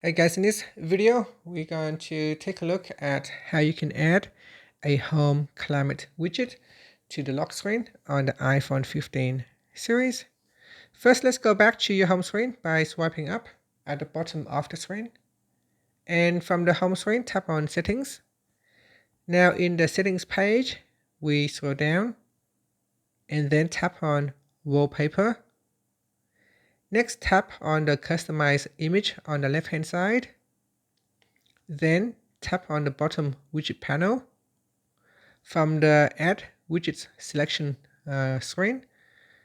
Hey guys, in this video, we're going to take a look at how you can add a home climate widget to the lock screen on the iPhone 15 series. First, let's go back to your home screen by swiping up at the bottom of the screen. And from the home screen, tap on Settings. Now in the Settings page, we scroll down and then tap on Wallpaper. Next, tap on the Customize Image on the left-hand side. Then tap on the bottom widget panel. From the Add Widgets selection screen,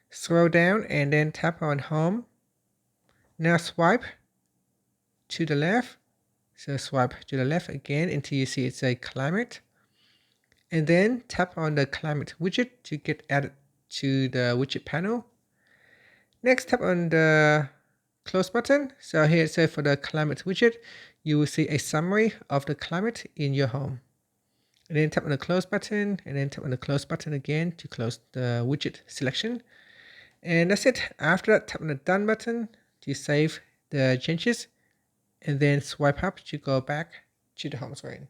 scroll down and then tap on Home. Now swipe to the left. So swipe to the left again until you see it's a climate. And then tap on the climate widget to get added to the widget panel. Next, tap on the close button. So here it says for the climate widget, you will see a summary of the climate in your home. And then tap on the close button and then tap on the close button again to close the widget selection. And that's it. After that, tap on the done button to save the changes and then swipe up to go back to the home screen.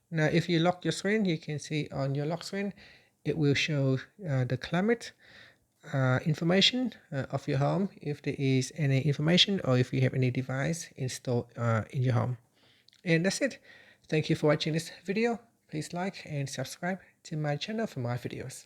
Now, if you lock your screen, you can see on your lock screen, it will show the climate information of your home, if there is any information or if you have any device installed in your home. And that's it. Thank you for watching this video. Please like and subscribe to my channel for more videos.